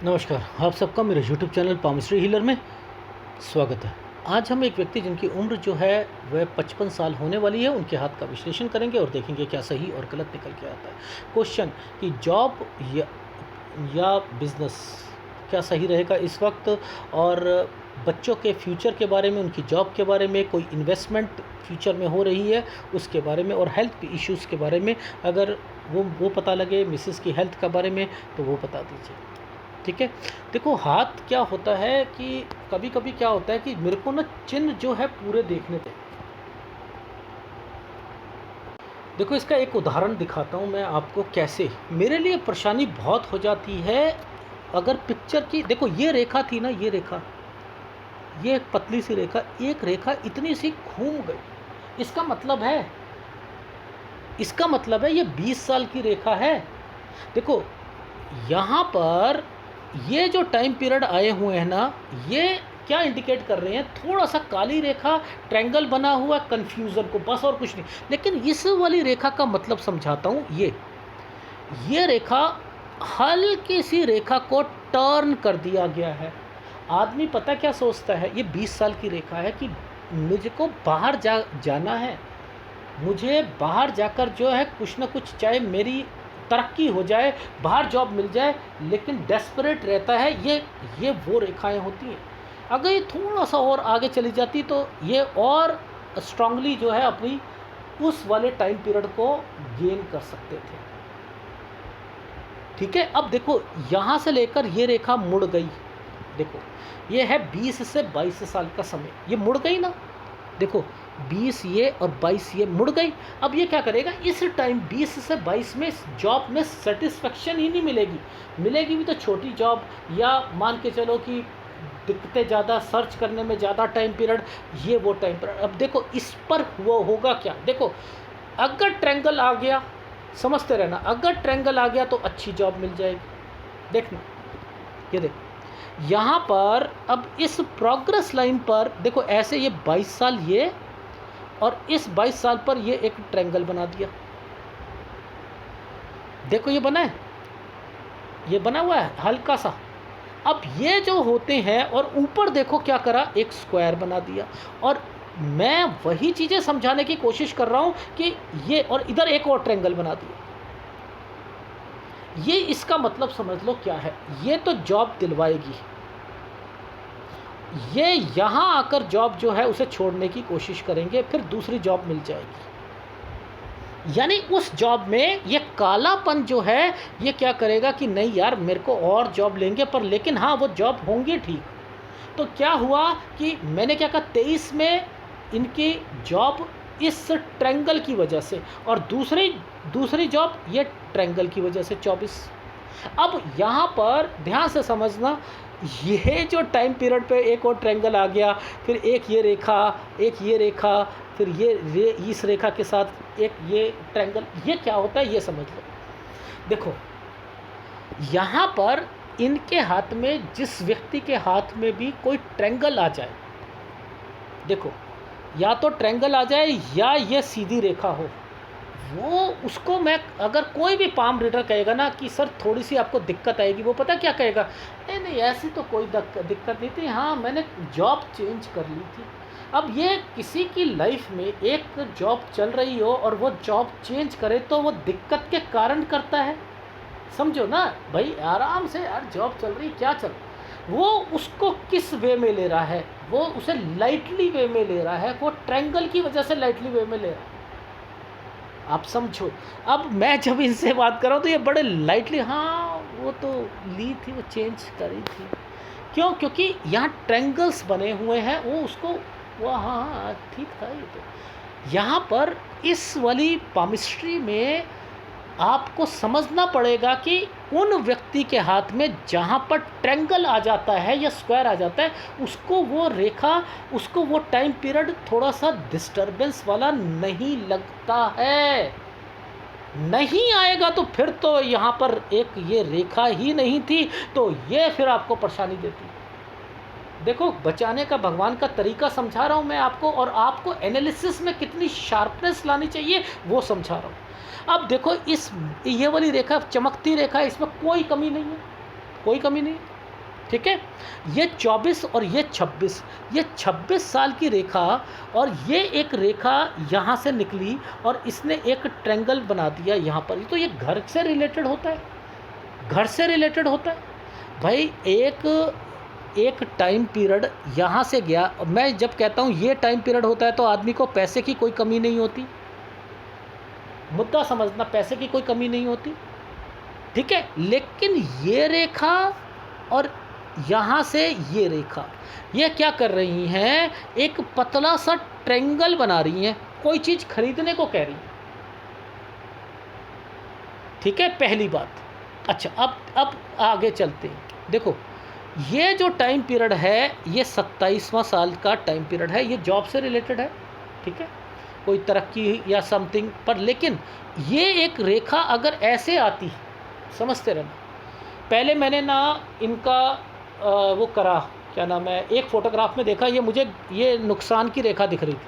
नमस्कार, आप सबका मेरे YouTube चैनल पामिस्ट्री हीलर में स्वागत है। आज हम एक व्यक्ति जिनकी उम्र जो है वह 55 साल होने वाली है, उनके हाथ का विश्लेषण करेंगे और देखेंगे क्या सही और गलत निकल के आता है। क्वेश्चन कि जॉब या बिज़नेस क्या सही रहेगा इस वक्त, और बच्चों के फ्यूचर के बारे में, उनकी जॉब के बारे में, कोई इन्वेस्टमेंट फ्यूचर में हो रही है उसके बारे में, और हेल्थ इश्यूज़ के बारे में अगर वो पता लगे, मिसेस की हेल्थ के बारे में, तो वो बता दीजिए। ठीक है। देखो, हाथ क्या होता है कि कभी कभी क्या होता है कि मेरे को ना चिन्ह जो है पूरे देखने थे। देखो, इसका एक उदाहरण दिखाता हूँ मैं आपको कैसे मेरे लिए परेशानी बहुत हो जाती है। अगर पिक्चर की देखो, ये रेखा थी ना, ये रेखा, ये एक पतली सी रेखा, एक रेखा इतनी सी घूम गई। इसका मतलब है ये 20 साल की रेखा है। देखो, यहाँ पर ये जो टाइम पीरियड आए हुए हैं ना, ये क्या इंडिकेट कर रहे हैं? थोड़ा सा काली रेखा, ट्रायंगल बना हुआ, कन्फ्यूज़न को, बस और कुछ नहीं। लेकिन इस वाली रेखा का मतलब समझाता हूँ। ये रेखा, हल्की सी रेखा को टर्न कर दिया गया है। आदमी पता क्या सोचता है, ये 20 साल की रेखा है कि मुझको बाहर जाना है, मुझे बाहर जाकर जो है कुछ ना कुछ, चाहे मेरी तरक्की हो जाए, बाहर जॉब मिल जाए, लेकिन डेस्परेट रहता है। ये वो रेखाएं होती हैं। अगर ये थोड़ा सा और आगे चली जाती तो ये और स्ट्रांगली जो है अपनी उस वाले टाइम पीरियड को गेन कर सकते थे। ठीक है। अब देखो, यहाँ से लेकर ये रेखा मुड़ गई। देखो, ये है 20 से 22 साल का समय, ये मुड़ गई ना। देखो, 20 ये और 22 ये मुड़ गई। अब ये क्या करेगा, इस टाइम 20 से 22 में जॉब में सेटिस्फेक्शन ही नहीं मिलेगी। मिलेगी भी तो छोटी जॉब, या मान के चलो कि दिक्कतें ज़्यादा, सर्च करने में ज़्यादा टाइम पीरियड, ये वो टाइम पीरियड। अब देखो, इस पर वो होगा क्या। देखो, अगर ट्रायंगल आ गया, समझते रहना, अगर ट्रायंगल आ गया तो अच्छी जॉब मिल जाएगी। देखना, ये देखो यहाँ पर, अब इस प्रोग्रेस लाइन पर देखो, ऐसे ये 22 साल ये, और इस 22 साल पर ये एक ट्रायंगल बना दिया। देखो, ये बना है, ये बना हुआ है हल्का सा। अब ये जो होते हैं, और ऊपर देखो क्या करा, एक स्क्वायर बना दिया। और मैं वही चीज़ें समझाने की कोशिश कर रहा हूँ कि ये, और इधर एक और ट्रायंगल बना दिया। ये इसका मतलब समझ लो क्या है। ये तो जॉब दिलवाएगी, ये यहाँ आकर जॉब जो है उसे छोड़ने की कोशिश करेंगे, फिर दूसरी जॉब मिल जाएगी। यानी उस जॉब में ये कालापन जो है, ये क्या करेगा कि नहीं यार, मेरे को और जॉब लेंगे, पर लेकिन हाँ, वो जॉब होंगी ठीक। तो क्या हुआ कि मैंने क्या कहा, 23 में इनकी जॉब इस ट्रायंगल की वजह से, और दूसरी जॉब ये ट्रायंगल की वजह से 24। अब यहाँ पर ध्यान से समझना, ये जो टाइम पीरियड पे एक और ट्रायंगल आ गया, फिर एक ये रेखा, फिर इस रेखा के साथ एक ये ट्रायंगल, ये क्या होता है ये समझ लो। देखो, यहाँ पर इनके हाथ में, जिस व्यक्ति के हाथ में भी कोई ट्रायंगल आ जाए, देखो, या तो ट्रायंगल आ जाए या ये सीधी रेखा हो, वो उसको मैं, अगर कोई भी पाम रीडर कहेगा ना कि सर थोड़ी सी आपको दिक्कत आएगी, वो पता क्या कहेगा, नहीं ऐसी तो कोई दिक्कत नहीं थी, हाँ मैंने जॉब चेंज कर ली थी। अब ये किसी की लाइफ में एक जॉब चल रही हो और वो जॉब चेंज करे, तो वो दिक्कत के कारण करता है, समझो ना भाई। आराम से यार, जॉब चल रही, क्या चल, वो उसको किस वे में ले रहा है, वो उसे लाइटली वे में ले रहा है, वो ट्रायंगल की वजह से लाइटली वे में ले रहा है। आप समझो। अब मैं जब इनसे बात कर रहा हूँ तो ये बड़े लाइटली, हाँ वो तो ली थी, वो चेंज करी थी। क्यों? क्योंकि यहाँ ट्रायंगल्स बने हुए हैं, वो उसको, वो हाँ ठीक था ये तो। यहाँ पर इस वाली पामिस्ट्री में आपको समझना पड़ेगा कि उन व्यक्ति के हाथ में जहाँ पर ट्रायंगल आ जाता है या स्क्वायर आ जाता है, उसको वो रेखा, उसको वो टाइम पीरियड थोड़ा सा डिस्टर्बेंस वाला नहीं लगता है। नहीं आएगा तो फिर तो यहाँ पर एक ये रेखा ही नहीं थी, तो ये फिर आपको परेशानी देती। देखो, बचाने का भगवान का तरीका समझा रहा हूँ मैं आपको, और आपको एनालिसिस में कितनी शार्पनेस लानी चाहिए वो समझा रहा हूँ। अब देखो, ये वाली रेखा चमकती रेखा है, इसमें कोई कमी नहीं है, कोई कमी नहीं है। ठीक है। ये 24 और ये 26, ये 26 साल की रेखा, और ये एक रेखा यहाँ से निकली और इसने एक ट्रायंगल बना दिया यहाँ पर। तो ये घर से रिलेटेड होता है, घर से रिलेटेड होता है भाई। एक टाइम पीरियड यहाँ से गया। मैं जब कहता हूँ ये टाइम पीरियड होता है तो आदमी को पैसे की कोई कमी नहीं होती, मुद्दा समझना, पैसे की कोई कमी नहीं होती, ठीक है। लेकिन ये रेखा और यहाँ से ये रेखा, ये क्या कर रही हैं, एक पतला सा ट्रायंगल बना रही हैं, कोई चीज़ खरीदने को कह रही हैं, ठीक है, पहली बात। अच्छा, अब आगे चलते हैं। देखो, ये जो टाइम पीरियड है ये 27वां साल का टाइम पीरियड है, ये जॉब से रिलेटेड है, ठीक है, कोई तरक्की या समथिंग पर। लेकिन ये एक रेखा अगर ऐसे आती, समझते रहना, पहले मैंने ना इनका वो करा, क्या नाम है, एक फ़ोटोग्राफ में देखा ये मुझे ये नुकसान की रेखा दिख रही थी।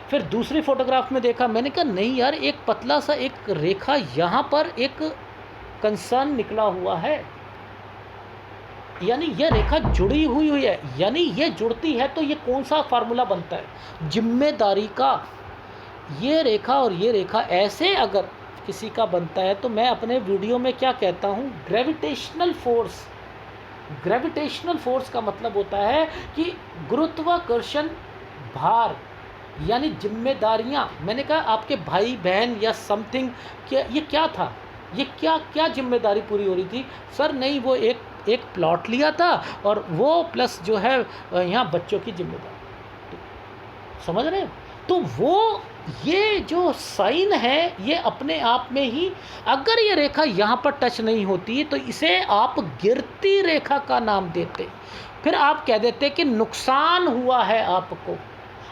फिर दूसरी फ़ोटोग्राफ में देखा, मैंने कहा नहीं यार, एक पतला सा एक रेखा यहाँ पर एक कंसर्न निकला हुआ है, यानी ये रेखा जुड़ी हुई है, यानी ये जुड़ती है तो ये कौन सा फार्मूला बनता है, जिम्मेदारी का। ये रेखा और ये रेखा ऐसे अगर किसी का बनता है तो मैं अपने वीडियो में क्या कहता हूँ, ग्रेविटेशनल फोर्स। ग्रेविटेशनल फोर्स का मतलब होता है कि गुरुत्वाकर्षण भार, यानी जिम्मेदारियाँ। मैंने कहा आपके भाई बहन या समथिंग, क्या ये क्या था, ये क्या क्या जिम्मेदारी पूरी हो रही थी। सर नहीं, वो एक प्लॉट लिया था और वो प्लस जो है यहाँ बच्चों की जिम्मेदारी, समझ रहे हो। तो वो ये जो साइन है ये अपने आप में ही, अगर ये रेखा यहाँ पर टच नहीं होती तो इसे आप गिरती रेखा का नाम देते, फिर आप कह देते कि नुकसान हुआ है आपको।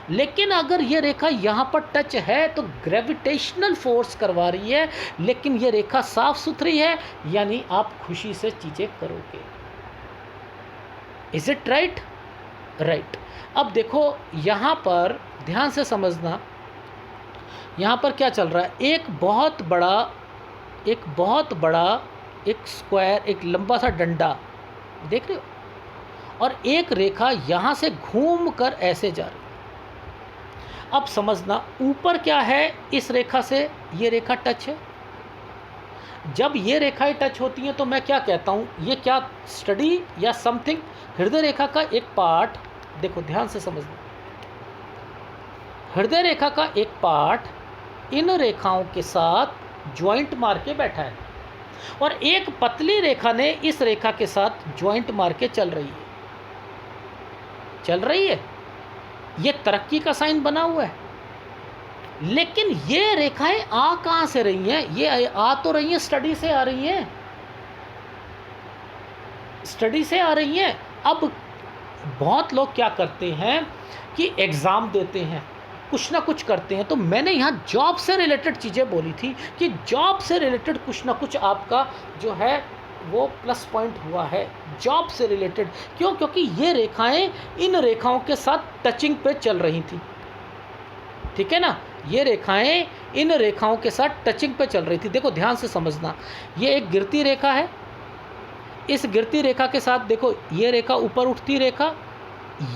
लेकिन अगर ये रेखा यहाँ पर टच है तो ग्रेविटेशनल फोर्स करवा रही है, लेकिन ये रेखा साफ सुथरी है, यानी आप खुशी से चीज़ें करोगे। Is it right? राइट। अब देखो यहाँ पर ध्यान से समझना, यहाँ पर क्या चल रहा है, एक बहुत बड़ा एक स्क्वायर, एक लंबा सा डंडा देख रहे हो, और एक रेखा यहाँ से घूम कर ऐसे जा रही है। अब समझना ऊपर क्या है, इस रेखा से ये रेखा टच है। जब ये रेखाएं टच होती हैं तो मैं क्या कहता हूँ, ये क्या स्टडी या समथिंग, हृदय रेखा का एक पार्ट, देखो ध्यान से समझना, हृदय रेखा का एक पार्ट इन रेखाओं के साथ ज्वाइंट मार के बैठा है, और एक पतली रेखा ने इस रेखा के साथ ज्वाइंट मार के चल रही है। ये तरक्की का साइन बना हुआ है। लेकिन ये रेखाएं आ कहाँ से रही हैं, ये आ तो रही हैं, स्टडी से आ रही हैं, स्टडी से आ रही हैं। अब बहुत लोग क्या करते हैं कि एग्ज़ाम देते हैं, कुछ ना कुछ करते हैं। तो मैंने यहाँ जॉब से रिलेटेड चीज़ें बोली थी कि जॉब से रिलेटेड कुछ ना कुछ आपका जो है वो प्लस पॉइंट हुआ है, जॉब से रिलेटेड। क्यों? क्योंकि ये रेखाएं इन रेखाओं के साथ टचिंग पे चल रही थी, ठीक है ना, ये रेखाएं इन रेखाओं के साथ टचिंग पे चल रही थी। देखो ध्यान से समझना, ये एक गिरती रेखा है, इस गिरती रेखा के साथ देखो ये रेखा ऊपर उठती रेखा,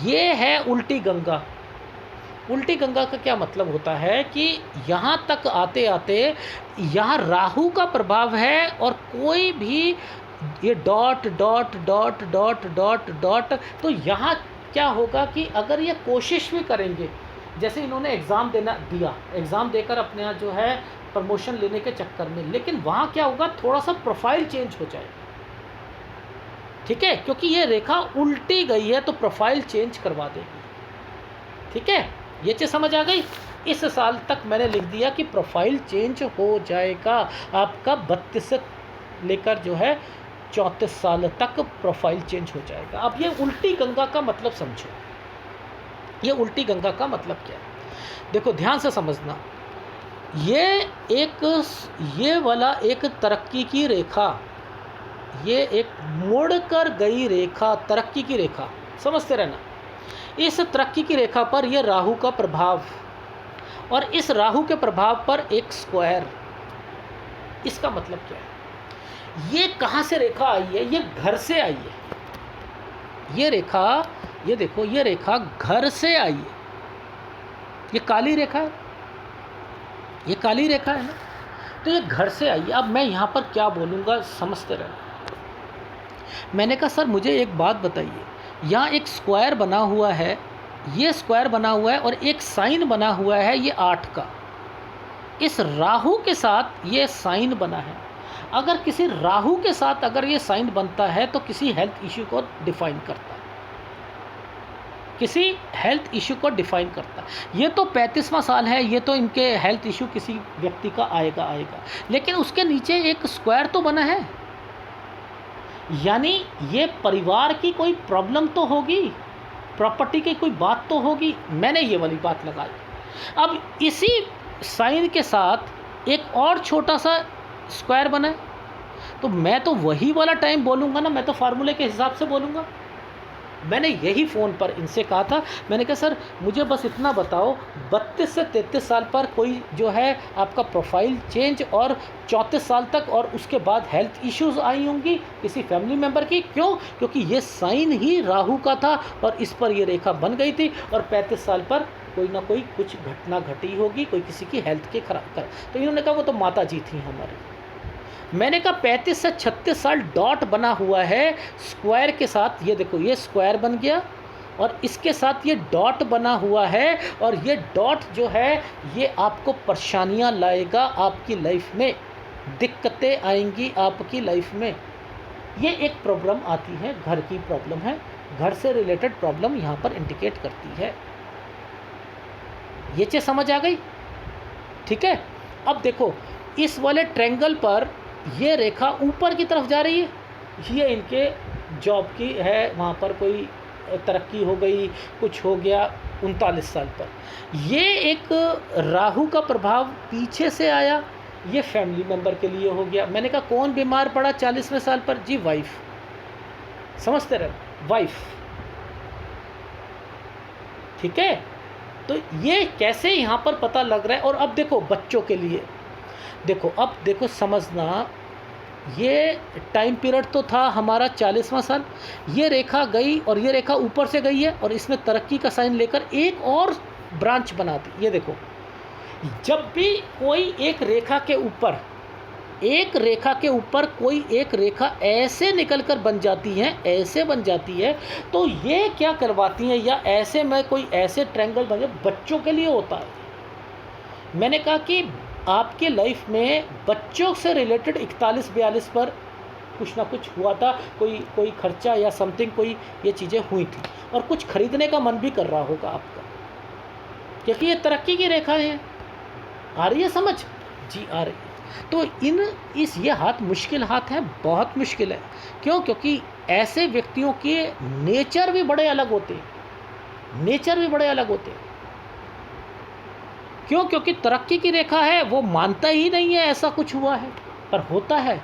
ये है उल्टी गंगा। उल्टी गंगा का क्या मतलब होता है कि यहाँ तक आते आते यहाँ राहु का प्रभाव है, और कोई भी ये dot dot dot dot dot dot, तो यहाँ क्या होगा कि अगर ये कोशिश भी करेंगे, जैसे इन्होंने एग्ज़ाम दिया, एग्ज़ाम देकर अपने यहाँ जो है प्रमोशन लेने के चक्कर में, लेकिन वहाँ क्या होगा, थोड़ा सा प्रोफाइल चेंज हो जाएगा, ठीक है, क्योंकि ये रेखा उल्टी गई है तो प्रोफाइल चेंज करवा देगी, ठीक है। ये चीज़ समझ आ गई। इस साल तक मैंने लिख दिया कि प्रोफाइल चेंज हो जाएगा आपका, 32 से लेकर जो है 34 साल तक प्रोफाइल चेंज हो जाएगा। अब ये उल्टी गंगा का मतलब समझो, ये उल्टी गंगा का मतलब क्या है, देखो ध्यान से समझना, ये वाला एक तरक्की की रेखा, ये एक मुड़ कर गई रेखा, तरक्की की रेखा, समझते रहना। इस तरक्की की रेखा पर यह राहु का प्रभाव, और इस राहु के प्रभाव पर एक स्क्वायर, इसका मतलब क्या है, ये कहाँ से रेखा आई है, ये घर से आई है, ये रेखा, ये देखो, ये रेखा घर से आई है, ये काली रेखा है, ये काली रेखा है ना, तो ये घर से आई है। अब मैं यहाँ पर क्या बोलूँगा समझते रहना। मैंने कहा सर मुझे एक बात बताइए, यहाँ एक स्क्वायर बना हुआ है, ये स्क्वायर बना हुआ है और एक साइन बना हुआ है ये 8 का, इस राहु के साथ ये साइन बना है। अगर किसी राहु के साथ अगर ये साइन बनता है तो किसी हेल्थ इश्यू को डिफाइन करता है, किसी हेल्थ इशू को डिफाइन करता है। ये तो 35वां साल है, ये तो इनके हेल्थ इशू किसी व्यक्ति का आएगा आएगा, लेकिन उसके नीचे एक स्क्वायर तो बना है, यानी ये परिवार की कोई प्रॉब्लम तो होगी, प्रॉपर्टी की कोई बात तो होगी। मैंने ये वाली बात लगाई। अब इसी साइन के साथ एक और छोटा सा स्क्वायर बना है, तो मैं तो वही वाला टाइम बोलूँगा ना, मैं तो फार्मूले के हिसाब से बोलूँगा। मैंने यही फ़ोन पर इनसे कहा था, मैंने कहा सर मुझे बस इतना बताओ, 32 से 33 साल पर कोई जो है आपका प्रोफाइल चेंज और 34 साल तक और उसके बाद हेल्थ इश्यूज़ आई होंगी किसी फैमिली मेम्बर की, क्यों? क्योंकि ये साइन ही राहु का था और इस पर ये रेखा बन गई थी और 35 साल पर कोई ना कोई कुछ घटना घटी होगी, कोई किसी की हेल्थ के खराब कर। तो इन्होंने कहा वो तो माता जी थी हमारी। मैंने कहा 35 से 36 साल डॉट बना हुआ है स्क्वायर के साथ, ये देखो ये स्क्वायर बन गया और इसके साथ ये डॉट बना हुआ है, और ये डॉट जो है ये आपको परेशानियां लाएगा, आपकी लाइफ में दिक्कतें आएंगी आपकी लाइफ में। ये एक प्रॉब्लम आती है, घर की प्रॉब्लम है, घर से रिलेटेड प्रॉब्लम यहाँ पर इंडिकेट करती है। ये चीज़ समझ आ गई? ठीक है। अब देखो इस वाले ट्रायंगल पर ये रेखा ऊपर की तरफ जा रही है, ये इनके जॉब की है, वहाँ पर कोई तरक्की हो गई, कुछ हो गया 39 साल पर। ये एक राहु का प्रभाव पीछे से आया, ये फैमिली मेंबर के लिए हो गया। मैंने कहा कौन बीमार पड़ा 40वें साल पर? जी वाइफ। समझते रहे, वाइफ। ठीक है, तो ये कैसे यहाँ पर पता लग रहा है। और अब देखो बच्चों के लिए, देखो अब देखो समझना, ये टाइम पीरियड तो था हमारा 40वां साल, ये रेखा गई और ये रेखा ऊपर से गई है और इसने तरक्की का साइन लेकर एक और ब्रांच बना दी। ये देखो जब भी कोई एक रेखा के ऊपर, एक रेखा के ऊपर कोई एक रेखा ऐसे निकलकर बन जाती है, ऐसे बन जाती है, तो ये क्या करवाती हैं, या ऐसे में कोई ऐसे ट्रायंगल बन जाए, बच्चों के लिए होता है। मैंने कहा कि आपके लाइफ में बच्चों से रिलेटेड 41-42 पर कुछ ना कुछ हुआ था, कोई खर्चा या समथिंग, कोई ये चीज़ें हुई थी, और कुछ खरीदने का मन भी कर रहा होगा आपका, क्योंकि ये तरक्की की रेखाएं हैं। आ रही है समझ? जी आ रही है। तो ये हाथ मुश्किल हाथ है, बहुत मुश्किल है। क्यों? क्योंकि ऐसे व्यक्तियों के नेचर भी बड़े अलग होते हैं, नेचर भी बड़े अलग होते हैं। क्यों? क्योंकि तरक्की की रेखा है, वो मानता ही नहीं है ऐसा कुछ हुआ है, पर होता है,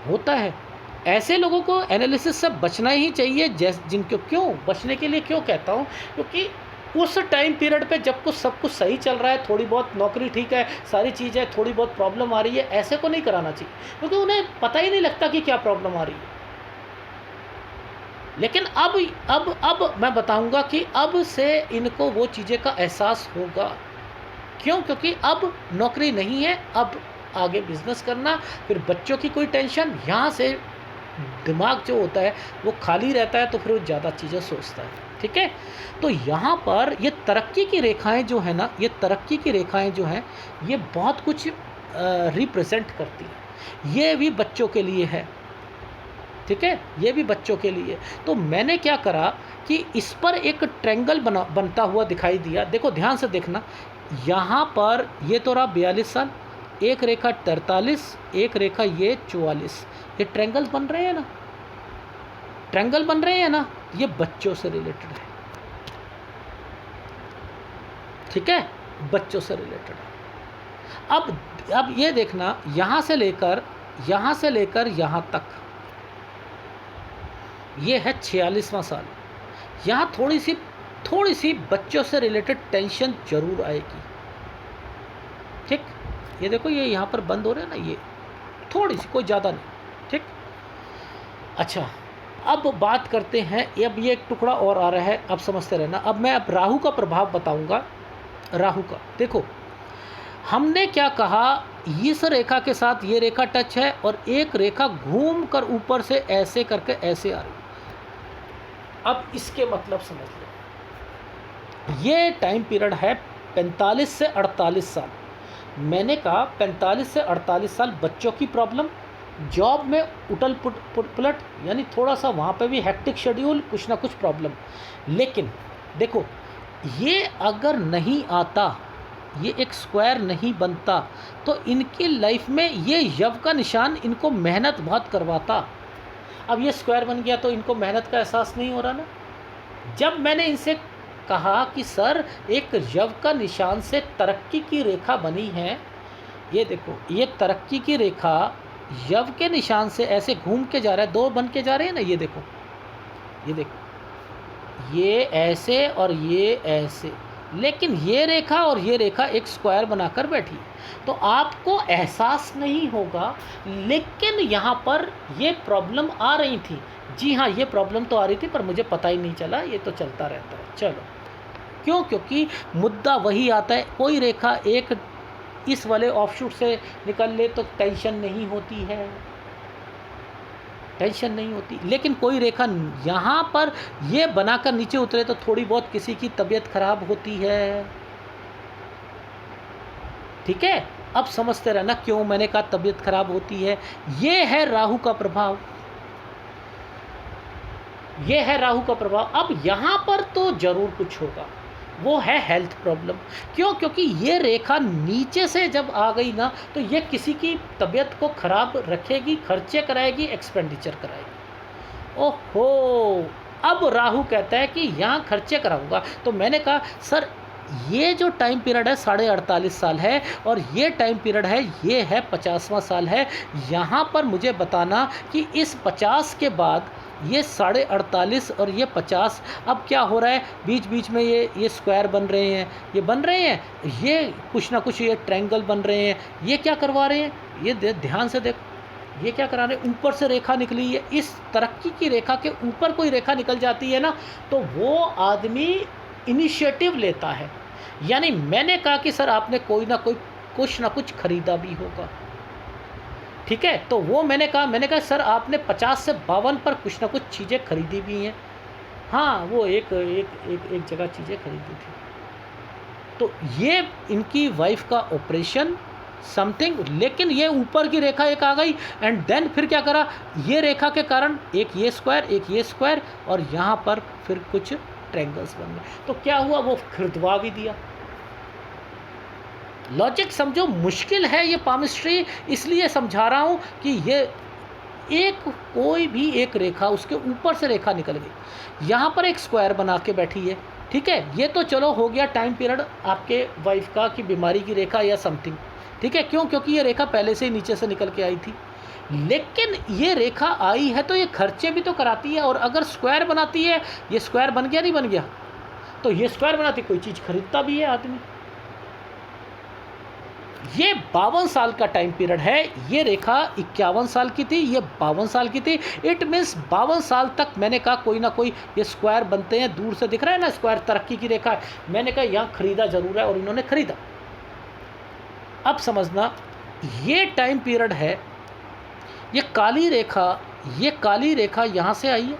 होता है। ऐसे लोगों को एनालिसिस से बचना ही चाहिए, जिनको, क्यों बचने के लिए क्यों कहता हूँ, क्योंकि उस टाइम पीरियड पे जब कुछ सब कुछ सही चल रहा है, थोड़ी बहुत नौकरी ठीक है, सारी चीज़ें, थोड़ी बहुत प्रॉब्लम आ रही है, ऐसे को नहीं कराना चाहिए, क्योंकि उन्हें पता ही नहीं लगता कि क्या प्रॉब्लम आ रही है। लेकिन अब मैं बताऊंगा कि अब से इनको वो चीज़ें का एहसास होगा। क्यों? क्योंकि अब नौकरी नहीं है, अब आगे बिजनेस करना, फिर बच्चों की कोई टेंशन, यहाँ से दिमाग जो होता है वो खाली रहता है, तो फिर वो ज़्यादा चीज़ें सोचता है। ठीक है, तो यहाँ पर ये तरक्की की रेखाएं जो है ना, ये तरक्की की रेखाएं जो हैं, ये बहुत कुछ रिप्रेजेंट करती हैं। ये भी बच्चों के लिए है, ठीक है, ये भी बच्चों के लिए। तो मैंने क्या करा कि इस पर एक ट्रायंगल बनता हुआ दिखाई दिया। देखो ध्यान से देखना, यहाँ पर ये तो रहा 42 साल, एक रेखा 43, एक रेखा ये 44, ये ट्रायंगल बन रहे हैं ना, ट्रायंगल बन रहे हैं ना, ये बच्चों से रिलेटेड है। ठीक है, बच्चों से रिलेटेड है। अब ये देखना, यहाँ से लेकर यहाँ तक, ये है 46वां साल। यहाँ थोड़ी सी बच्चों से रिलेटेड टेंशन जरूर आएगी। ठीक, ये देखो ये यहाँ पर बंद हो रहा है ना, ये थोड़ी सी, कोई ज़्यादा नहीं। ठीक, अच्छा अब बात करते हैं, अब ये एक टुकड़ा और आ रहा है, अब समझते रहना। अब मैं राहु का प्रभाव बताऊंगा। राहु का देखो, हमने क्या कहा, इस रेखा के साथ ये रेखा टच है और एक रेखा घूम कर ऊपर से ऐसे करके ऐसे आ रही। अब इसके मतलब समझ लो, ये टाइम पीरियड है 45 से 48 साल। मैंने कहा 45 से 48 साल बच्चों की प्रॉब्लम, जॉब में उटल पुलट, यानी थोड़ा सा वहाँ पे भी हेक्टिक शेड्यूल, कुछ ना कुछ प्रॉब्लम। लेकिन देखो, ये अगर नहीं आता, ये एक स्क्वायर नहीं बनता, तो इनकी लाइफ में ये यव का निशान इनको मेहनत बहुत करवाता। अब ये स्क्वायर बन गया तो इनको मेहनत का एहसास नहीं हो रहा ना। जब मैंने इनसे कहा कि सर एक यव का निशान से तरक्की की रेखा बनी है, ये देखो, ये तरक्की की रेखा यव के निशान से ऐसे घूम के जा रहा है, दो बन के जा रहे हैं ना, ये देखो, ये देखो, ये ऐसे और ये ऐसे, लेकिन ये रेखा और ये रेखा एक स्क्वायर बनाकर बैठी, तो आपको एहसास नहीं होगा। लेकिन यहाँ पर ये प्रॉब्लम आ रही थी, जी हाँ, ये प्रॉब्लम तो आ रही थी, पर मुझे पता ही नहीं चला, ये तो चलता रहता है। चलो, क्यों? क्योंकि मुद्दा वही आता है, कोई रेखा एक इस वाले ऑफशूट से निकल ले तो टेंशन नहीं होती है, टेंशन नहीं होती। लेकिन कोई रेखा यहाँ पर ये बनाकर नीचे उतरे तो थोड़ी बहुत किसी की तबीयत खराब होती है। ठीक है, अब समझते रहना क्यों मैंने कहा तबीयत खराब होती है। ये है राहु का प्रभाव, ये है राहु का प्रभाव। अब यहाँ पर तो जरूर कुछ होगा, वो है हेल्थ प्रॉब्लम। क्यों? क्योंकि ये रेखा नीचे से जब आ गई ना, तो ये किसी की तबीयत को खराब रखेगी, खर्चे कराएगी, एक्सपेंडिचर कराएगी। ओहो, अब राहु कहता है कि यहाँ खर्चे कराऊंगा। तो मैंने कहा सर, ये जो टाइम पीरियड है 48.5 साल है, और ये टाइम पीरियड है, ये है 50वां साल है। यहाँ पर मुझे बताना कि इस 50 के बाद ये 48.5 और ये 50, अब क्या हो रहा है, बीच बीच में ये स्क्वायर बन रहे हैं, ये बन रहे हैं, ये कुछ ना कुछ ये ट्रायंगल बन रहे हैं। ये क्या करवा रहे हैं, ये ध्यान से देखो, ये क्या करा रहे हैं, ऊपर से रेखा निकली है। इस तरक्की की रेखा के ऊपर कोई रेखा निकल जाती है ना, तो वो आदमी इनिशिएटिव लेता है। यानी मैंने कहा कि सर आपने कोई ना कोई कुछ ना कुछ खरीदा भी होगा, ठीक है। तो वो मैंने कहा सर आपने 50 से 52 पर कुछ ना कुछ चीज़ें खरीदी भी हैं। हाँ, वो एक जगह चीज़ें खरीदी थी। तो ये इनकी वाइफ का ऑपरेशन समथिंग, लेकिन ये ऊपर की रेखा एक आ गई, एंड देन फिर क्या करा, ये रेखा के कारण एक ये स्क्वायर, और यहाँ पर फिर कुछ ट्रायंगल्स बन गए। तो क्या हुआ, वो खरीदवा भी दिया। लॉजिक समझो, मुश्किल है ये पामिस्ट्री, इसलिए समझा रहा हूँ कि ये कोई भी एक रेखा, उसके ऊपर से रेखा निकल गई, यहाँ पर एक स्क्वायर बना के बैठी है। ठीक है, ये तो चलो हो गया टाइम पीरियड आपके वाइफ का कि बीमारी की रेखा या समथिंग। ठीक है, क्यों? क्योंकि ये रेखा पहले से ही नीचे से निकल के आई थी। लेकिन ये रेखा आई है तो ये खर्चे भी तो कराती है, और अगर स्क्वायर बनाती है, ये स्क्वायर बन गया नहीं बन गया, तो ये स्क्वायर बनाती, कोई चीज़ खरीदता भी है आदमी। ये 52 साल का टाइम पीरियड है। ये रेखा 51 साल की थी, ये 52 साल की थी। इट मीन्स 52 साल तक मैंने कहा कोई ना कोई ये स्क्वायर बनते हैं। दूर से दिख रहा है ना स्क्वायर, तरक्की की रेखा है। मैंने कहा यहाँ खरीदा जरूर है, और इन्होंने खरीदा। अब समझना, ये टाइम पीरियड है, ये काली रेखा यहाँ से आई है।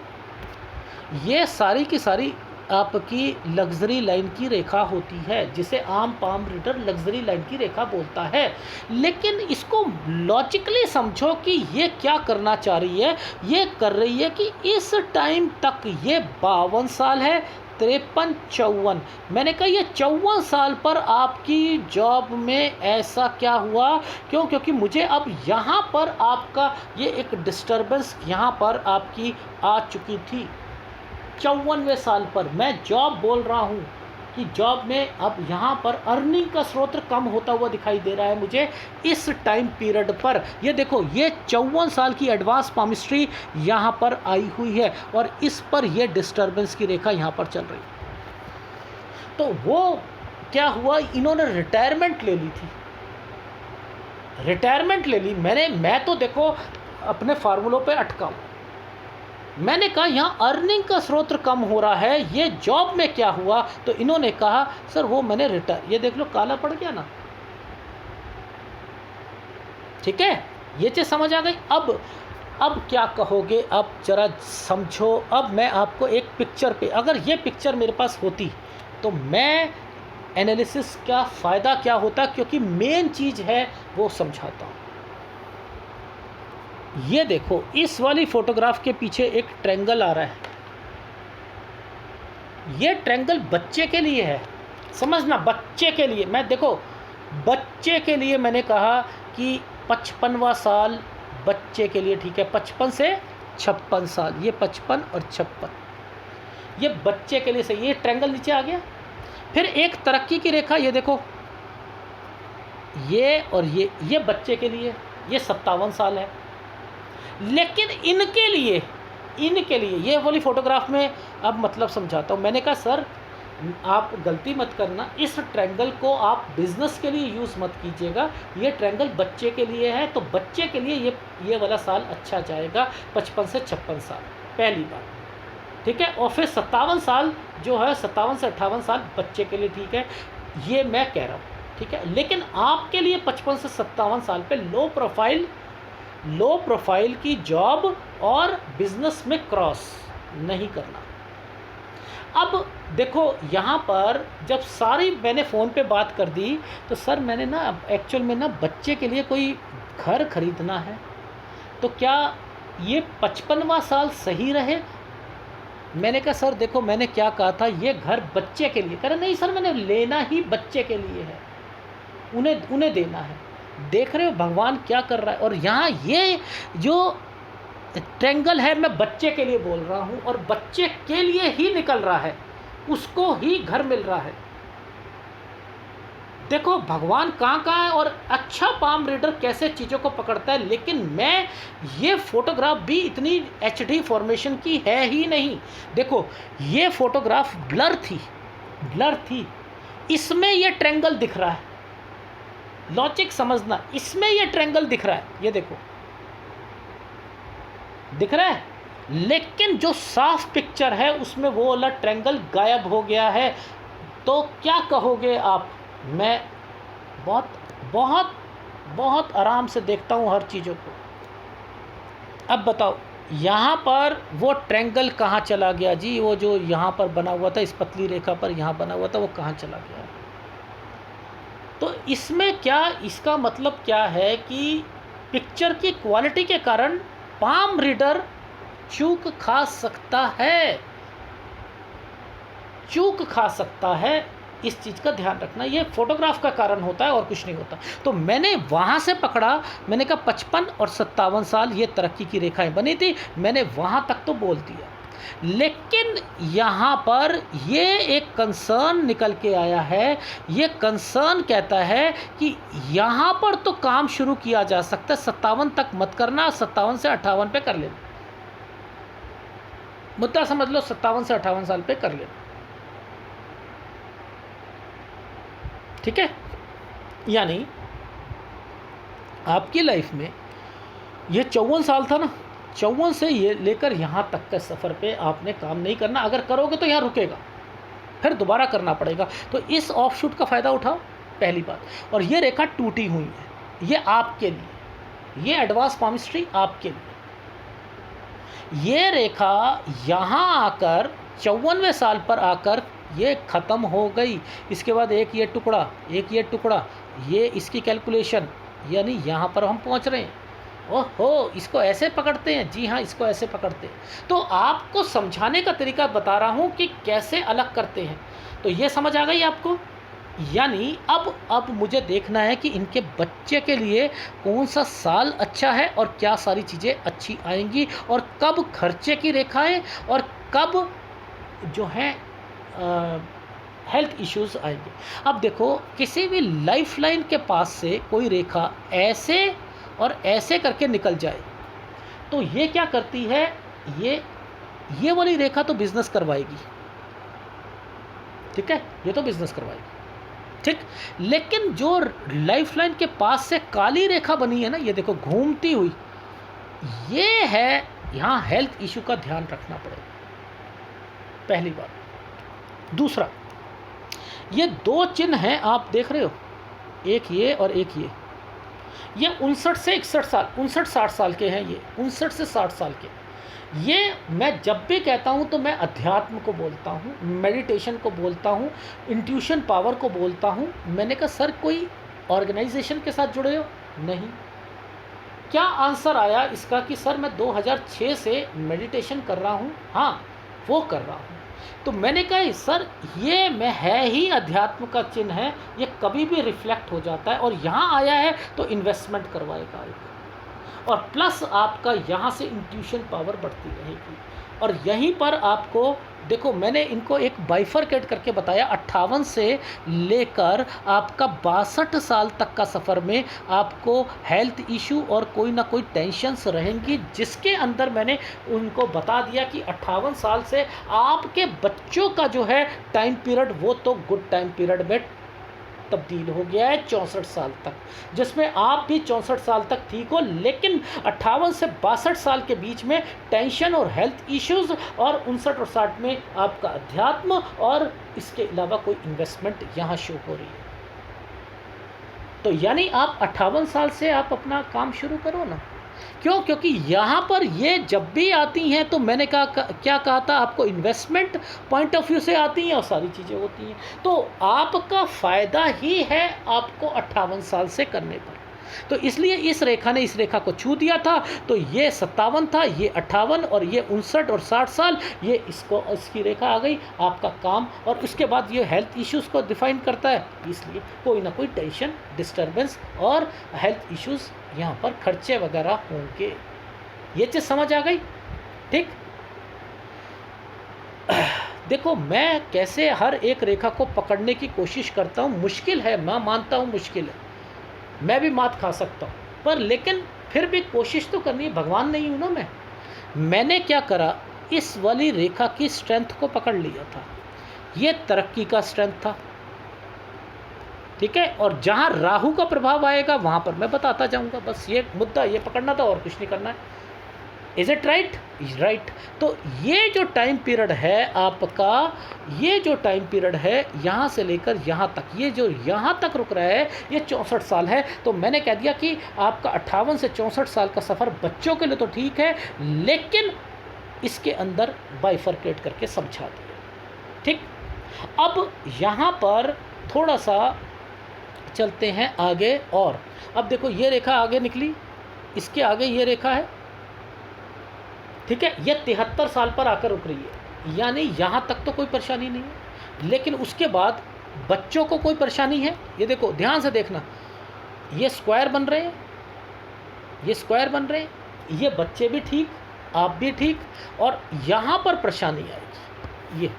ये सारी की सारी आपकी लग्जरी लाइन की रेखा होती है, जिसे आम पाम रीडर लग्जरी लाइन की रेखा बोलता है। लेकिन इसको लॉजिकली समझो कि ये क्या करना चाह रही है। ये कर रही है कि इस टाइम तक ये 52 साल है, 53, 54, मैंने कहा ये 54 साल पर आपकी जॉब में ऐसा क्या हुआ। क्यों? क्योंकि मुझे अब यहाँ पर आपका ये एक डिस्टर्बेंस यहाँ पर आपकी आ चुकी थी। 54वें साल पर मैं जॉब बोल रहा हूँ कि जॉब में अब यहाँ पर अर्निंग का स्रोत कम होता हुआ दिखाई दे रहा है मुझे इस टाइम पीरियड पर। ये देखो, ये 54 साल की एडवांस पामिस्ट्री यहाँ पर आई हुई है, और इस पर ये डिस्टर्बेंस की रेखा यहाँ पर चल रही। तो वो क्या हुआ, इन्होंने रिटायरमेंट ले ली थी, रिटायरमेंट ले ली। मैं तो देखो अपने फार्मूलों पे अटका हूँ। मैंने कहा यहाँ अर्निंग का स्रोत कम हो रहा है, ये जॉब में क्या हुआ? तो इन्होंने कहा सर वो मैंने रिटायर, ये देख लो काला पड़ गया ना। ठीक है, ये चीज़ समझ आ गई। अब क्या कहोगे? अब जरा समझो। अब मैं आपको एक पिक्चर पे, अगर ये पिक्चर मेरे पास होती तो मैं एनालिसिस का फ़ायदा क्या होता, क्योंकि मेन चीज़ है वो समझाता हूँ। ये देखो, इस वाली फोटोग्राफ के पीछे एक ट्रायंगल आ रहा है। ये ट्रायंगल बच्चे के लिए है, समझना, बच्चे के लिए। मैं देखो, बच्चे के लिए मैंने कहा कि 55वां साल बच्चे के लिए, ठीक है, 55 से 56 साल, ये 55 और 56, ये बच्चे के लिए सही। ये ट्रायंगल नीचे आ गया। फिर एक तरक्की की रेखा, ये देखो, ये और ये बच्चे के लिए, ये 57 साल है। लेकिन इनके लिए ये वाली फ़ोटोग्राफ में अब मतलब समझाता हूँ। मैंने कहा सर आप गलती मत करना, इस ट्रायंगल को आप बिज़नेस के लिए यूज़ मत कीजिएगा, ये ट्रायंगल बच्चे के लिए है, तो बच्चे के लिए ये वाला साल अच्छा जाएगा, 55 से 56 साल, पहली बात। ठीक है, और फिर 57 साल जो है, 57 से 58 साल बच्चे के लिए, ठीक है, ये मैं कह रहा हूँ। ठीक है, लेकिन आपके लिए 55 से 57 साल पे लो प्रोफाइल की जॉब और बिजनेस में क्रॉस नहीं करना। अब देखो, यहाँ पर जब सारी मैंने फ़ोन पे बात कर दी, तो सर मैंने ना एक्चुअल में ना बच्चे के लिए कोई घर खरीदना है, तो क्या ये 55वां साल सही रहे? मैंने कहा सर देखो, मैंने क्या कहा था, ये घर बच्चे के लिए। कह रहे नहीं सर, मैंने लेना ही बच्चे के लिए है, उन्हें देना है। देख रहे हो भगवान क्या कर रहा है? और यहाँ ये जो ट्रायंगल है, मैं बच्चे के लिए बोल रहा हूँ, और बच्चे के लिए ही निकल रहा है, उसको ही घर मिल रहा है। देखो भगवान कहाँ कहाँ है, और अच्छा पाम रीडर कैसे चीज़ों को पकड़ता है। लेकिन मैं ये फ़ोटोग्राफ भी इतनी HD फॉर्मेशन की है ही नहीं। देखो ये फ़ोटोग्राफ ब्लर थी, इसमें ये ट्रायंगल दिख रहा है। लॉजिक समझना, इसमें ये ट्रायंगल दिख रहा है, ये देखो दिख रहा है, लेकिन जो साफ पिक्चर है उसमें वो वाला ट्रायंगल गायब हो गया है। तो क्या कहोगे आप? मैं बहुत बहुत बहुत आराम से देखता हूँ हर चीज़ों को। अब बताओ, यहाँ पर वो ट्रायंगल कहाँ चला गया जी? वो जो यहाँ पर बना हुआ था, इस पतली रेखा पर यहाँ बना हुआ था, वो कहाँ चला गया? तो इसमें क्या, इसका मतलब क्या है कि पिक्चर की क्वालिटी के कारण पाम रीडर चूक खा सकता है। इस चीज़ का ध्यान रखना, ये फोटोग्राफ का कारण होता है और कुछ नहीं होता। तो मैंने वहाँ से पकड़ा, मैंने कहा 55 और 57 साल ये तरक्की की रेखाएं बनी थी, मैंने वहाँ तक तो बोल दिया। लेकिन यहाँ पर ये एक कंसर्न निकल के आया है। ये कंसर्न कहता है कि यहाँ पर तो काम शुरू किया जा सकता है, 57 तक मत करना, 57 से 58 पे कर लेना। मुद्दा समझ लो, 57 से 58 साल पे कर लेना। ठीक है, यानी आपकी लाइफ में ये 54 साल था ना, 54 से ये लेकर यहाँ तक के सफ़र पे आपने काम नहीं करना। अगर करोगे तो यहाँ रुकेगा, फिर दोबारा करना पड़ेगा। तो इस ऑफशूट का फ़ायदा उठाओ, पहली बात। और ये रेखा टूटी हुई है, ये आपके लिए, ये एडवांस पामिस्ट्री आपके लिए। ये रेखा यहाँ आकर 54वें साल पर आकर ये ख़त्म हो गई। इसके बाद एक ये टुकड़ा, ये इसकी कैलकुलेशन, यानी यहाँ पर हम पहुँच रहे हैं। ओहो, इसको ऐसे पकड़ते हैं? जी हाँ, इसको ऐसे पकड़ते हैं। तो आपको समझाने का तरीका बता रहा हूँ कि कैसे अलग करते हैं। तो ये समझ आ गई आपको? यानी अब मुझे देखना है कि इनके बच्चे के लिए कौन सा साल अच्छा है और क्या सारी चीज़ें अच्छी आएंगी, और कब खर्चे की रेखाएं और कब जो है हेल्थ इश्यूज़ आएंगे। अब देखो, किसी भी लाइफ लाइन के पास से कोई रेखा ऐसे और ऐसे करके निकल जाए, तो ये क्या करती है, ये वाली रेखा तो बिज़नेस करवाएगी। ठीक है, ये तो बिज़नेस करवाएगी, ठीक। लेकिन जो लाइफ लाइन के पास से काली रेखा बनी है ना, ये देखो घूमती हुई, ये है यहाँ हेल्थ इशू का ध्यान रखना पड़ेगा, पहली बात। दूसरा, ये दो चिन्ह हैं आप देख रहे हो, एक ये और एक ये 59 से 61 साल, 59-60 साल के हैं ये, 59 से 60 साल के। ये मैं जब भी कहता हूँ तो मैं अध्यात्म को बोलता हूँ, मेडिटेशन को बोलता हूँ, इंट्यूशन पावर को बोलता हूँ। मैंने कहा सर कोई ऑर्गेनाइजेशन के साथ जुड़े हो? नहीं। क्या आंसर आया इसका कि सर मैं 2006 से मेडिटेशन कर रहा हूँ, हाँ वो कर रहा हूँ। तो मैंने कहा सर ये मैं है ही अध्यात्म का चिन्ह है, ये कभी भी रिफ्लेक्ट हो जाता है, और यहाँ आया है तो इन्वेस्टमेंट करवाएगा एक, और प्लस आपका यहाँ से इंट्यूशन पावर बढ़ती रहेगी। और यहीं पर आपको देखो, मैंने इनको एक बाइफरकेट करके बताया, 58 से लेकर आपका 62 साल तक का सफ़र में आपको हेल्थ इशू और कोई ना कोई टेंशन्स रहेंगी, जिसके अंदर मैंने उनको बता दिया कि 58 साल से आपके बच्चों का जो है टाइम पीरियड वो तो गुड टाइम पीरियड में तब्दील हो गया है 64 साल तक, जिसमें आप भी 64 साल तक ठीक हो, लेकिन 58 से 62 साल के बीच में टेंशन और हेल्थ इश्यूज़, और 59 और 60 में आपका अध्यात्म, और इसके अलावा कोई इन्वेस्टमेंट यहाँ शो हो रही है। तो यानी आप 58 साल से आप अपना काम शुरू करो ना। क्यों? क्योंकि यहाँ पर ये जब भी आती हैं तो मैंने कहा क्या कहा था आपको, इन्वेस्टमेंट पॉइंट ऑफ व्यू से आती हैं और सारी चीज़ें होती हैं। तो आपका फ़ायदा ही है आपको 58 साल से करने पर। तो इसलिए इस रेखा ने इस रेखा को छू दिया था, तो ये 57 था, ये 58 और ये 59 और 60 साल, ये इसकी रेखा आ गई आपका काम। और उसके बाद ये हेल्थ इश्यूज़ को डिफाइन करता है, इसलिए कोई ना कोई टेंशन, डिस्टर्बेंस और हेल्थ इश्यूज़ यहाँ पर खर्चे वगैरह होंगे। ये चीज़ समझ आ गई? ठीक। देखो मैं कैसे हर एक रेखा को पकड़ने की कोशिश करता हूँ, मुश्किल है, मैं मानता हूँ मुश्किल है, मैं भी मात खा सकता हूँ, पर लेकिन फिर भी कोशिश तो करनी है, भगवान नहीं हूँ ना मैंने क्या करा, इस वाली रेखा की स्ट्रेंथ को पकड़ लिया था, ये तरक्की का स्ट्रेंथ था, ठीक है। और जहाँ राहु का प्रभाव आएगा वहाँ पर मैं बताता जाऊँगा, बस ये मुद्दा ये पकड़ना था और कुछ नहीं करना है। Is it right? राइट। तो ये जो टाइम पीरियड है आपका, ये जो टाइम पीरियड है यहाँ से लेकर यहाँ तक, ये जो यहाँ तक रुक रहा है ये 64 साल है। तो मैंने कह दिया कि आपका 58 से 64 साल का सफ़र बच्चों के लिए तो ठीक है, लेकिन इसके अंदर बाइफरकेट करके समझा दिया, ठीक। अब यहाँ पर थोड़ा सा चलते हैं आगे, और अब देखो ये रेखा आगे निकली, इसके आगे ये रेखा है, ठीक है। ये 73 साल पर आकर रुक रही है, यानी यहाँ तक तो कोई परेशानी नहीं है, लेकिन उसके बाद बच्चों को कोई परेशानी है। ये देखो ध्यान से देखना, ये स्क्वायर बन रहे हैं, ये स्क्वायर बन रहे हैं, ये बच्चे भी ठीक, आप भी ठीक, और यहाँ पर परेशानी आएगी।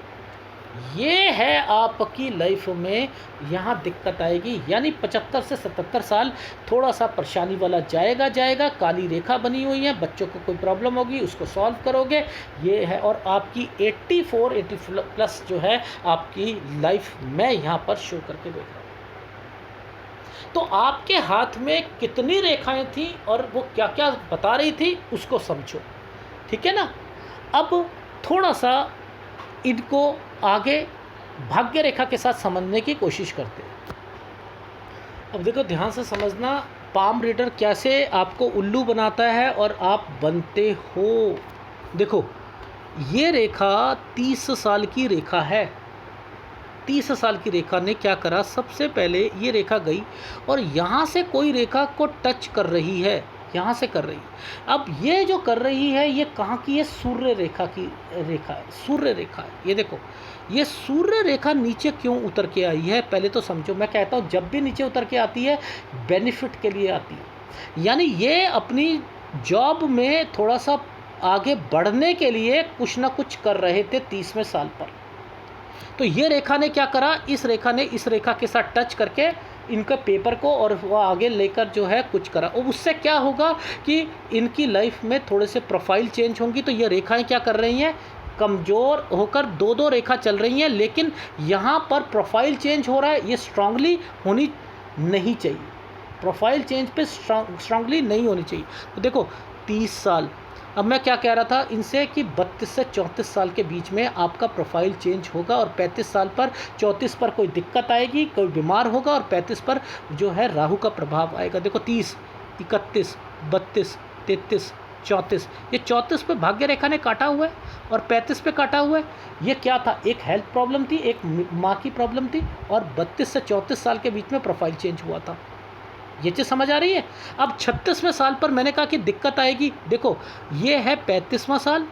ये है आपकी लाइफ में, यहाँ दिक्कत आएगी, यानी 75 से 77 साल थोड़ा सा परेशानी वाला जाएगा। काली रेखा बनी हुई है, बच्चों को कोई प्रॉब्लम होगी उसको सॉल्व करोगे, ये है। और आपकी 80 प्लस जो है आपकी लाइफ मैं यहाँ पर शो करके देख रहा हूँ। तो आपके हाथ में कितनी रेखाएं थी और वो क्या क्या बता रही थी उसको समझो, ठीक है ना। अब थोड़ा सा इनको आगे भाग्य रेखा के साथ समझने की कोशिश करते हैं। अब देखो ध्यान से समझना, पाम रीडर कैसे आपको उल्लू बनाता है और आप बनते हो। देखो ये रेखा 30 साल की रेखा है, 30 साल की रेखा ने क्या करा, सबसे पहले ये रेखा गई और यहाँ से कोई रेखा को टच कर रही है, यहाँ से कर रही है। अब ये जो कर रही है ये कहाँ की है, सूर्य रेखा की रेखा है, सूर्य रेखा है। ये देखो ये सूर्य रेखा नीचे क्यों उतर के आई है, पहले तो समझो। मैं कहता हूँ जब भी नीचे उतर के आती है बेनिफिट के लिए आती है, यानी ये अपनी जॉब में थोड़ा सा आगे बढ़ने के लिए कुछ ना कुछ कर रहे थे 30वें साल पर। तो ये रेखा ने क्या करा, इस रेखा ने इस रेखा के साथ टच करके इनका पेपर को और वो आगे लेकर जो है कुछ करा, और उससे क्या होगा कि इनकी लाइफ में थोड़े से प्रोफाइल चेंज होंगी। तो ये रेखाएं क्या कर रही हैं, कमज़ोर होकर दो रेखा चल रही हैं, लेकिन यहाँ पर प्रोफाइल चेंज हो रहा है। ये स्ट्रांगली होनी नहीं चाहिए, प्रोफाइल चेंज पे स्ट्रांगली नहीं होनी चाहिए। तो देखो 30 साल अब मैं क्या कह रहा था इनसे कि 32 से 34 साल के बीच में आपका प्रोफाइल चेंज होगा और 35 साल पर 34 पर कोई दिक्कत आएगी, कोई बीमार होगा और 35 पर जो है राहु का प्रभाव आएगा। देखो 30, 31, 32, 33, 34, ये 34 पे भाग्य रेखा ने काटा हुआ है और 35 पे काटा हुआ है। ये क्या था, एक हेल्थ प्रॉब्लम थी, एक माँ की प्रॉब्लम थी और 32 से 34 साल के बीच में प्रोफाइल चेंज हुआ था। ये चीज़ समझ आ रही है। अब 36वें साल पर मैंने कहा कि दिक्कत आएगी। देखो ये है 35वां साल,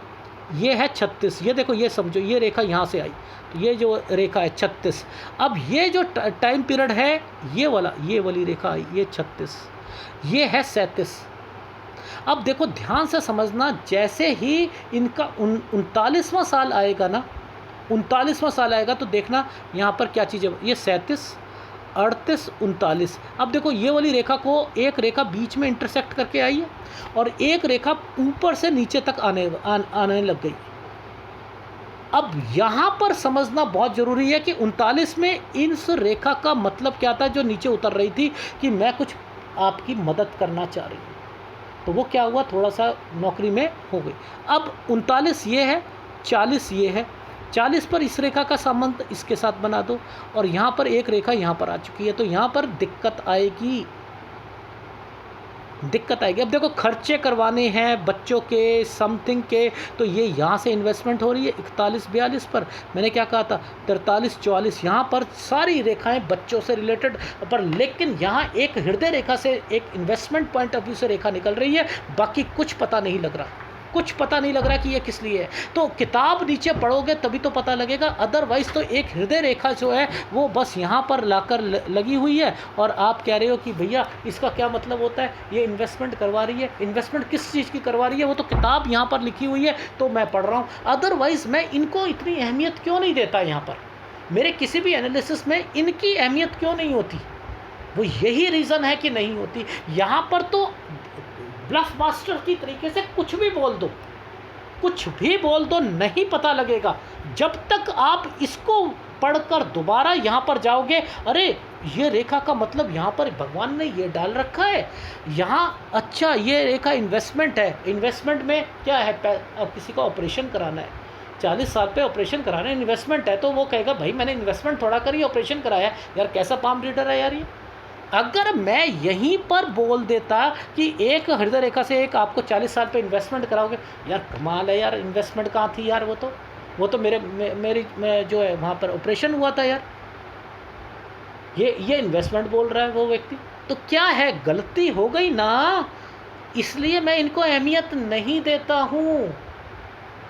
ये है 36, ये देखो, ये समझो, ये रेखा यहाँ से आई तो ये जो रेखा है 36। अब ये जो टाइम पीरियड है ये वाला, ये वाली रेखा आई, ये 36, ये है 37। अब देखो ध्यान से समझना, जैसे ही इनका 39वां साल आएगा ना, 39वां साल आएगा तो देखना यहाँ पर क्या चीज़ है, ये 37, 38, 39। अब देखो ये वाली रेखा को, एक रेखा बीच में इंटरसेक्ट करके आई है और एक रेखा ऊपर से नीचे तक आने लग गई। अब यहाँ पर समझना बहुत ज़रूरी है कि 39 में इस रेखा का मतलब क्या था जो नीचे उतर रही थी, कि मैं कुछ आपकी मदद करना चाह रही हूँ। तो वो क्या हुआ, थोड़ा सा नौकरी में हो गई। अब 39 ये है, 40 ये है, 40 पर इस रेखा का संबंध इसके साथ बना दो और यहाँ पर एक रेखा यहाँ पर आ चुकी है, तो यहाँ पर दिक्कत आएगी, दिक्कत आएगी। अब देखो खर्चे करवाने हैं बच्चों के, समथिंग के, तो ये यहाँ से इन्वेस्टमेंट हो रही है 41, 42 पर। मैंने क्या कहा था 43, 44, यहाँ पर सारी रेखाएं बच्चों से रिलेटेड पर, लेकिन यहाँ एक हृदय रेखा से, एक इन्वेस्टमेंट पॉइंट ऑफ व्यू से रेखा निकल रही है, बाकी कुछ पता नहीं लग रहा, कुछ पता नहीं लग रहा कि ये किस लिए है। तो किताब नीचे पढ़ोगे तभी तो पता लगेगा, अदरवाइज़ तो एक हृदय रेखा जो है वो बस यहाँ पर लाकर लगी हुई है और आप कह रहे हो कि भैया इसका क्या मतलब होता है, ये इन्वेस्टमेंट करवा रही है। इन्वेस्टमेंट किस चीज़ की करवा रही है, वो तो किताब यहाँ पर लिखी हुई है तो मैं पढ़ रहा हूँ, अदरवाइज़ मैं इनको इतनी अहमियत क्यों नहीं देता। यहाँ पर मेरे किसी भी एनालिसिस में इनकी अहमियत क्यों नहीं होती, वो यही रीज़न है कि नहीं होती। यहाँ पर तो ब्लफ मास्टर की तरीके से कुछ भी बोल दो, कुछ भी बोल दो, नहीं पता लगेगा जब तक आप इसको पढ़कर दोबारा यहाँ पर जाओगे। अरे ये रेखा का मतलब यहाँ पर भगवान ने ये डाल रखा है यहाँ, अच्छा ये रेखा इन्वेस्टमेंट है, इन्वेस्टमेंट में क्या है, अब किसी का ऑपरेशन कराना है, 40 साल पे ऑपरेशन कराना है, इन्वेस्टमेंट है, तो वो कहेगा भाई मैंने इन्वेस्टमेंट थोड़ा करी, ऑपरेशन कराया। यार कैसा पाम रीडर है यार ये। अगर मैं यहीं पर बोल देता कि एक हृदय रेखा से एक आपको 40 साल पे इन्वेस्टमेंट कराओगे, यार कमाल है यार, इन्वेस्टमेंट कहाँ थी यार, वो तो मेरी जो है वहाँ पर ऑपरेशन हुआ था यार, ये इन्वेस्टमेंट बोल रहा है वो व्यक्ति। तो क्या है, गलती हो गई ना, इसलिए मैं इनको अहमियत नहीं देता हूँ।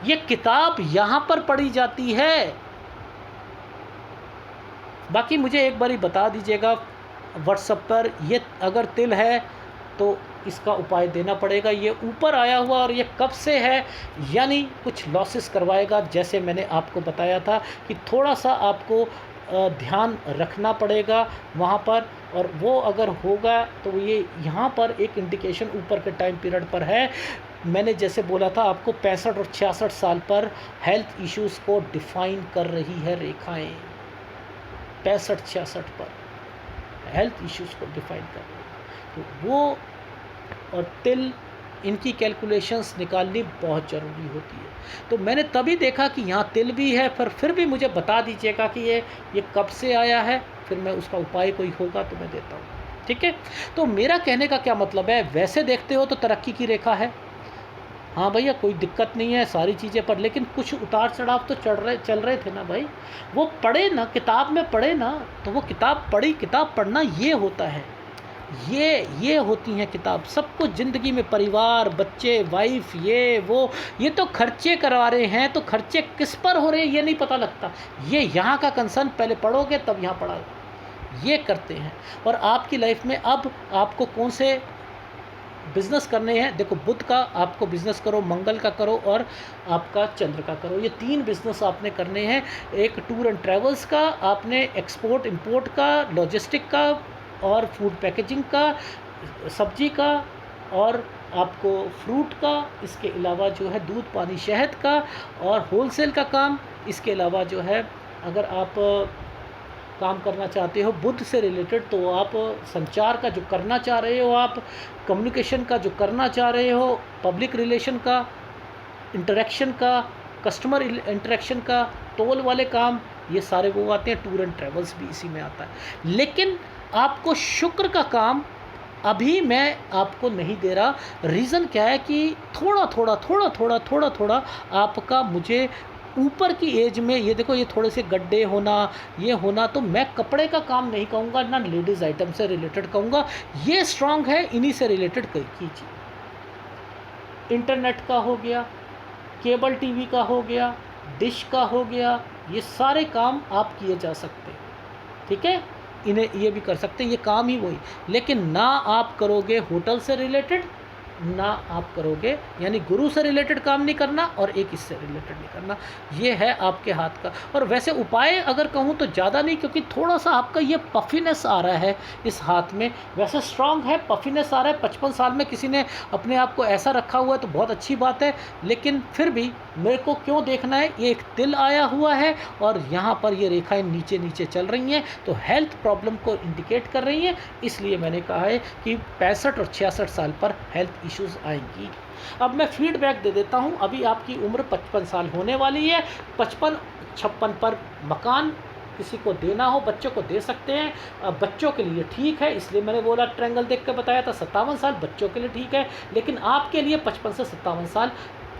ये किताब यहाँ पर पढ़ी जाती है। बाकी मुझे एक बारी बता दीजिएगा व्हाट्सएप पर, ये अगर तिल है तो इसका उपाय देना पड़ेगा। ये ऊपर आया हुआ और ये कब से है, यानी कुछ लॉसेस करवाएगा। जैसे मैंने आपको बताया था कि थोड़ा सा आपको ध्यान रखना पड़ेगा वहाँ पर, और वो अगर होगा तो ये यहाँ पर एक इंडिकेशन ऊपर के टाइम पीरियड पर है। मैंने जैसे बोला था आपको 65 और 66 साल पर हेल्थ इश्यूज़ को डिफ़ाइन कर रही है रेखाएं, 65-66 पर हेल्थ इश्यूज़ को डिफ़ाइन कर रही है। तो वो और तिल, इनकी कैलकुलेशंस निकालनी बहुत ज़रूरी होती है। तो मैंने तभी देखा कि यहाँ तिल भी है, पर फिर भी मुझे बता दीजिएगा कि ये कब से आया है, फिर मैं उसका उपाय कोई होगा तो मैं देता हूँ, ठीक है। तो मेरा कहने का क्या मतलब है, वैसे देखते हो तो तरक्की की रेखा है, हाँ भैया कोई दिक्कत नहीं है सारी चीज़ें पर, लेकिन कुछ उतार चढ़ाव तो चल रहे थे ना भाई। वो पढ़े ना, किताब में पढ़े ना, तो वो किताब पढ़ी, किताब पढ़ना ये होता है, ये होती हैं किताब। सब कुछ ज़िंदगी में, परिवार, बच्चे, वाइफ, ये तो खर्चे करवा रहे हैं, तो खर्चे किस पर हो रहे हैं ये नहीं पता लगता। ये यहाँ का कंसर्न पहले पढ़ोगे तब यहाँ पढ़ा, ये करते हैं। और आपकी लाइफ में अब आपको कौन से बिज़नेस करने हैं, देखो बुध का आपको बिज़नेस करो, मंगल का करो और आपका चंद्र का करो, ये 3 बिज़नेस आपने करने हैं। एक टूर एंड ट्रैवल्स का, आपने एक्सपोर्ट इंपोर्ट का, लॉजिस्टिक का और फूड पैकेजिंग का, सब्जी का और आपको फ्रूट का, इसके अलावा जो है दूध पानी शहद का और होलसेल का काम। इसके अलावा जो है अगर आप काम करना चाहते हो बुद्ध से रिलेटेड, तो आप संचार का जो करना चाह रहे हो, आप कम्युनिकेशन का जो करना चाह रहे हो, पब्लिक रिलेशन का, इंटरेक्शन का, कस्टमर इंटरेक्शन का, टोल वाले काम, ये सारे वो आते हैं। टूर एंड ट्रैवल्स भी इसी में आता है। लेकिन आपको शुक्र का काम अभी मैं आपको नहीं दे रहा। रीज़न क्या है कि थोड़ा थोड़ा थोड़ा थोड़ा थोड़ा थोड़ा आपका मुझे ऊपर की एज में, ये देखो ये थोड़े से गड्ढे होना, ये होना, तो मैं कपड़े का काम नहीं कहूँगा, ना लेडीज़ आइटम से रिलेटेड कहूँगा। ये स्ट्रांग है, इन्हीं से रिलेटेड कीजिए। इंटरनेट का हो गया, केबल टीवी का हो गया, डिश का हो गया, ये सारे काम आप किए जा सकते हैं। ठीक है, इन्हें ये भी कर सकते हैं, ये काम ही वही। लेकिन ना आप करोगे होटल से रिलेटेड, ना आप करोगे, यानी गुरु से रिलेटेड काम नहीं करना और एक इससे रिलेटेड नहीं करना। ये है आपके हाथ का। और वैसे उपाय अगर कहूँ तो ज़्यादा नहीं, क्योंकि थोड़ा सा आपका ये पफीनेस आ रहा है इस हाथ में। वैसे स्ट्रांग है, पफीनेस आ रहा है। 55 साल में किसी ने अपने आप को ऐसा रखा हुआ है तो बहुत अच्छी बात है। लेकिन फिर भी मेरे को क्यों देखना है, ये एक तिल आया हुआ है और यहाँ पर ये रेखाएं नीचे नीचे चल रही हैं, तो हेल्थ प्रॉब्लम को इंडिकेट कर रही हैं। इसलिए मैंने कहा है कि 65 और 66 साल पर हेल्थ इश्यूज़ आएंगी। अब मैं फीडबैक दे देता हूँ। अभी आपकी उम्र 55 साल होने वाली है। 55-56 पर मकान किसी को देना हो, बच्चों को दे सकते हैं। बच्चों के लिए ठीक है, इसलिए मैंने बोला ट्रायंगल देख के बताया था। 57 साल बच्चों के लिए ठीक है, लेकिन आपके लिए 55 से 57 साल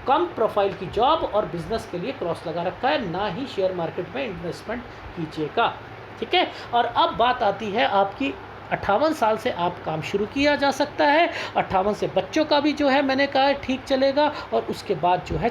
कम प्रोफाइल की जॉब और बिजनेस के लिए क्रॉस लगा रखा है। ना ही शेयर मार्केट में इन्वेस्टमेंट कीजिएगा। ठीक है। और अब बात आती है आपकी 58 साल से आप काम शुरू किया जा सकता है। 58 से बच्चों का भी जो है मैंने कहा ठीक चलेगा, और उसके बाद जो है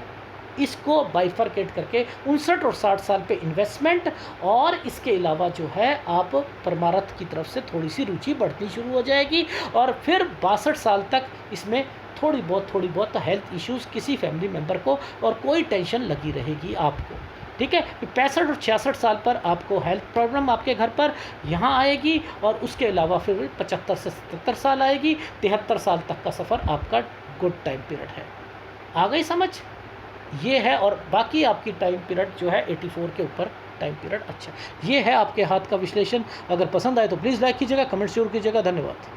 इसको बाइफरकेट करके 59 और 60 साल पे इन्वेस्टमेंट, और इसके अलावा जो है आप परमारथ की तरफ से थोड़ी सी रुचि बढ़नी शुरू हो जाएगी। और फिर 62 साल तक इसमें थोड़ी बहुत हेल्थ इश्यूज़ किसी फैमिली मेम्बर को और कोई टेंशन लगी रहेगी आपको। ठीक है। 65 और 66 साल पर आपको हेल्थ प्रॉब्लम आपके घर पर यहाँ आएगी, और उसके अलावा फिर 75 से 77 साल आएगी। 73 साल तक का सफ़र आपका गुड टाइम पीरियड है। आ गई समझ? ये है। और बाकी आपकी टाइम पीरियड जो है 84 के ऊपर टाइम पीरियड अच्छा। ये है आपके हाथ का विश्लेषण। अगर पसंद आए तो प्लीज़ लाइक कीजिएगा, कमेंट जरूर कीजिएगा। धन्यवाद।